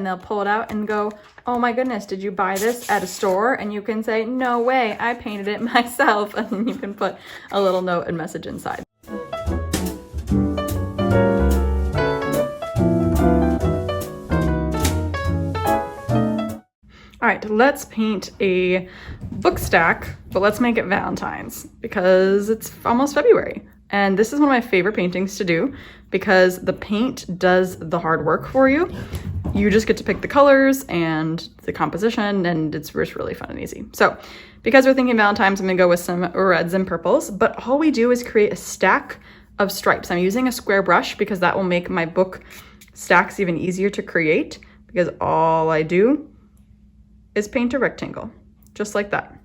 And they'll pull it out and go, oh my goodness, did you buy this at a store? And you can say, no way, I painted it myself. And then you can put a little note and message inside. All right, let's paint a book stack, but let's make it Valentine's because it's almost February. And this is one of my favorite paintings to do because the paint does the hard work for you. You just get to pick the colors and the composition, and it's just really fun and easy. So because we're thinking Valentine's, I'm gonna go with some reds and purples, but all we do is create a stack of stripes. I'm using a square brush because that will make my book stacks even easier to create because all I do is paint a rectangle, just like that.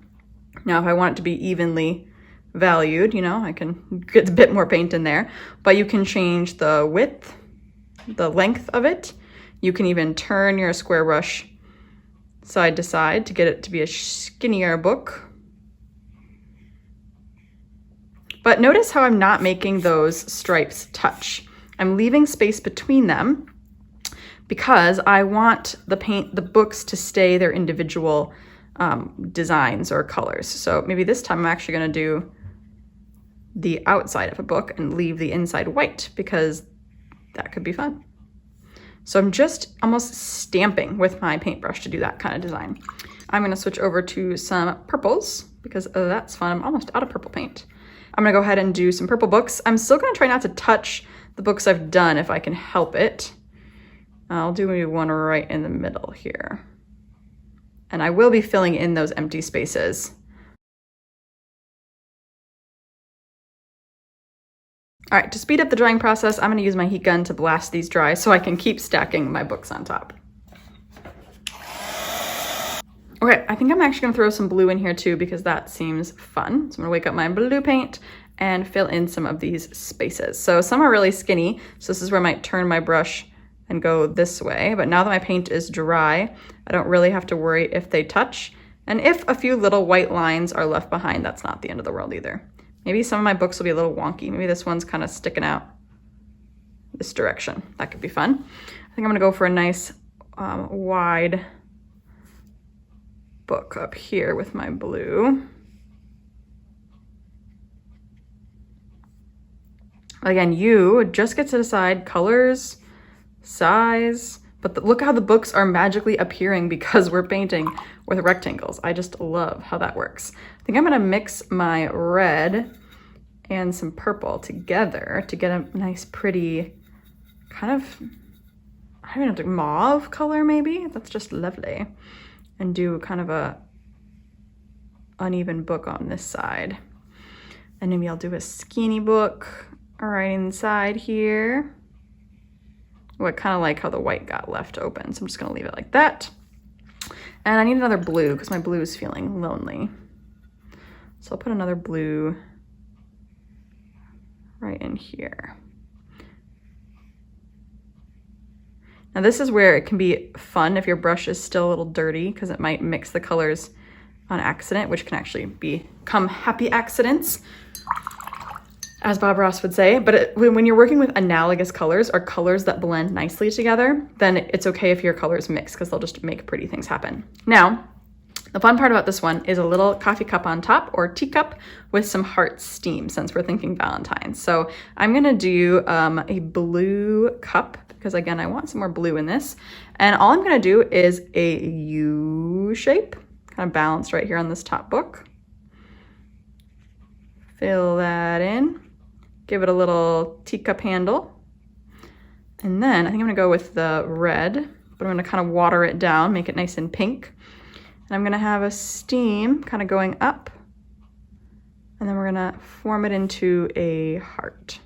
Now, if I want it to be evenly valued, you know, I can get a bit more paint in there, but you can change the width, the length of it. You can even turn your square brush side to side to get it to be a skinnier book. But notice how I'm not making those stripes touch. I'm leaving space between them because I want the books to stay their individual designs or colors. So maybe this time I'm actually gonna do the outside of a book and leave the inside white because that could be fun. So I'm just almost stamping with my paintbrush to do that kind of design. I'm gonna switch over to some purples because that's fun. I'm almost out of purple paint. I'm gonna go ahead and do some purple books. I'm still gonna try not to touch the books I've done if I can help it. I'll do maybe one right in the middle here. And I will be filling in those empty spaces. All right, to speed up the drying process, I'm gonna use my heat gun to blast these dry so I can keep stacking my books on top. Okay, I think I'm actually gonna throw some blue in here too because that seems fun. So I'm gonna wake up my blue paint and fill in some of these spaces. So some are really skinny, so this is where I might turn my brush and go this way. But now that my paint is dry, I don't really have to worry if they touch. And if a few little white lines are left behind, that's not the end of the world either. Maybe some of my books will be a little wonky. Maybe this one's kind of sticking out this direction. That could be fun. I think I'm gonna go for a nice wide book up here with my blue. Again, you just get to decide colors, size, but look how the books are magically appearing because we're painting with rectangles. I just love how that works. I think I'm gonna mix my red and some purple together to get a nice pretty kind of, I don't know, mauve color maybe? That's just lovely. And do kind of a uneven book on this side. And maybe I'll do a skinny book right inside here. Oh, I kind of like how the white got left open, so I'm just gonna leave it like that. And I need another blue because my blue is feeling lonely. So I'll put another blue right in here. Now this is where it can be fun if your brush is still a little dirty because it might mix the colors on accident, which can actually become happy accidents, as Bob Ross would say. But when you're working with analogous colors or colors that blend nicely together, then it's okay if your colors mix because they'll just make pretty things happen. Now, the fun part about this one is a little coffee cup on top or teacup with some heart steam since we're thinking Valentine's. So I'm gonna do a blue cup because again, I want some more blue in this. And all I'm gonna do is a U shape, kind of balanced right here on this top book. Fill that in. Give it a little teacup handle. And then I think I'm gonna go with the red, but I'm gonna kind of water it down, make it nice and pink. And I'm gonna have a steam kind of going up. And then we're gonna form it into a heart.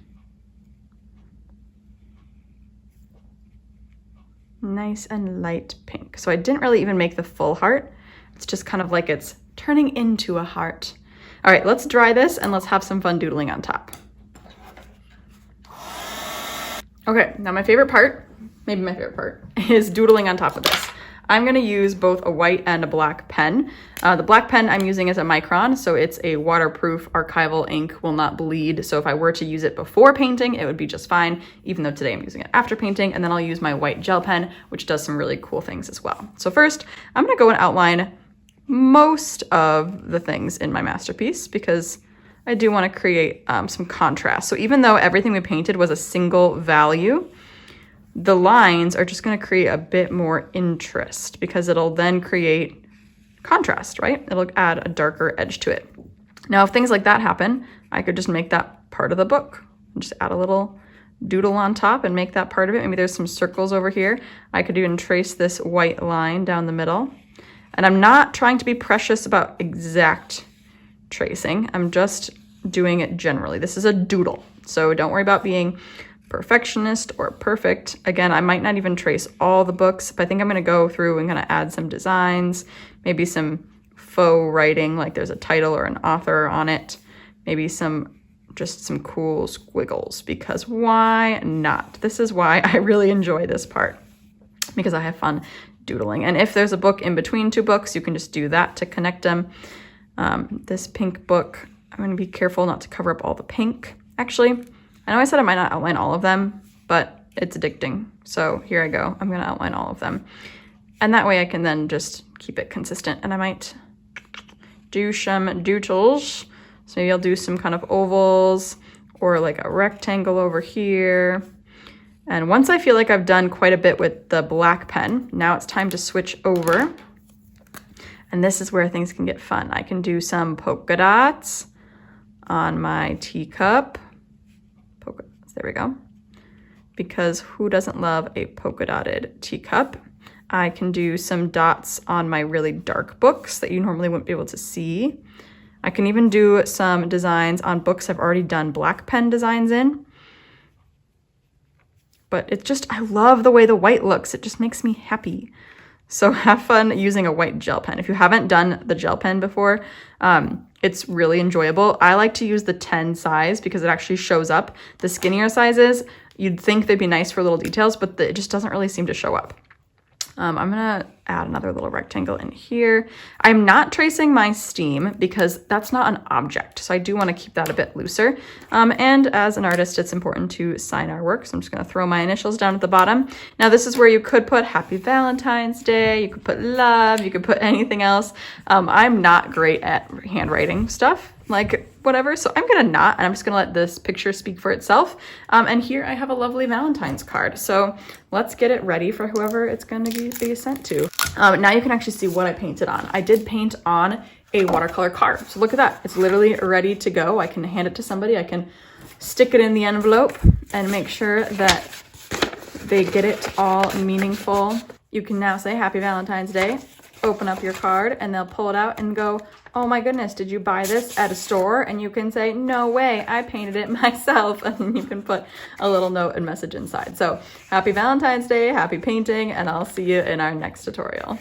Nice and light pink. So I didn't really even make the full heart. It's just kind of like it's turning into a heart. All right, let's dry this and let's have some fun doodling on top. Okay, now my favorite part, maybe my favorite part, is doodling on top of this. I'm gonna use both a white and a black pen. The black pen I'm using is a Micron, so it's a waterproof archival ink, will not bleed. So if I were to use it before painting, it would be just fine, even though today I'm using it after painting. And then I'll use my white gel pen, which does some really cool things as well. So first, I'm gonna go and outline most of the things in my masterpiece because I do want to create some contrast. So even though everything we painted was a single value, the lines are just going to create a bit more interest because it'll then create contrast, right? It'll add a darker edge to it. Now, if things like that happen, I could just make that part of the book. Just add a little doodle on top and make that part of it. Maybe there's some circles over here. I could even trace this white line down the middle. And I'm not trying to be precious about exact tracing. I'm just doing it generally. This is a doodle, so don't worry about being perfectionist or perfect. Again, I might not even trace all the books, but I think I'm gonna go through and gonna add some designs, maybe some faux writing, like there's a title or an author on it, maybe just some cool squiggles, because why not? This is why I really enjoy this part, because I have fun doodling. And if there's a book in between two books, you can just do that to connect them. This pink book, I'm going to be careful not to cover up all the pink. Actually, I know I said I might not outline all of them, but it's addicting. So here I go. I'm going to outline all of them. And that way I can then just keep it consistent. And I might do some doodles. So maybe I'll do some kind of ovals or like a rectangle over here. And once I feel like I've done quite a bit with the black pen, now it's time to switch over. And this is where things can get fun. I can do some polka dots on my teacup. Polka dots, there we go. Because who doesn't love a polka dotted teacup? I can do some dots on my really dark books that you normally wouldn't be able to see. I can even do some designs on books I've already done black pen designs in. But it's just, I love the way the white looks. It just makes me happy. So have fun using a white gel pen. If you haven't done the gel pen before, it's really enjoyable. I like to use the 10 size because it actually shows up. The skinnier sizes, you'd think they'd be nice for little details, but it just doesn't really seem to show up. I'm gonna add another little rectangle in here. I'm not tracing my steam because that's not an object, so I do want to keep that a bit looser. And as an artist, it's important to sign our work, so I'm just gonna throw my initials down at the bottom. Now this is where you could put Happy Valentine's Day, you could put love, you could put anything else. I'm not great at handwriting stuff, like whatever, so I'm gonna not, and I'm just gonna let this picture speak for itself. And here I have a lovely Valentine's card, so let's get it ready for whoever it's gonna be sent to. Now you can actually see what I painted on. I did paint on a watercolor card, so look at that. It's literally ready to go. I can hand it to somebody, I can stick it in the envelope and make sure that they get it all meaningful. You can now say Happy Valentine's Day, open up your card, and they'll pull it out and go, oh my goodness, did you buy this at a store? And you can say, no way, I painted it myself. And then you can put a little note and message inside. So happy Valentine's Day, happy painting, and I'll see you in our next tutorial.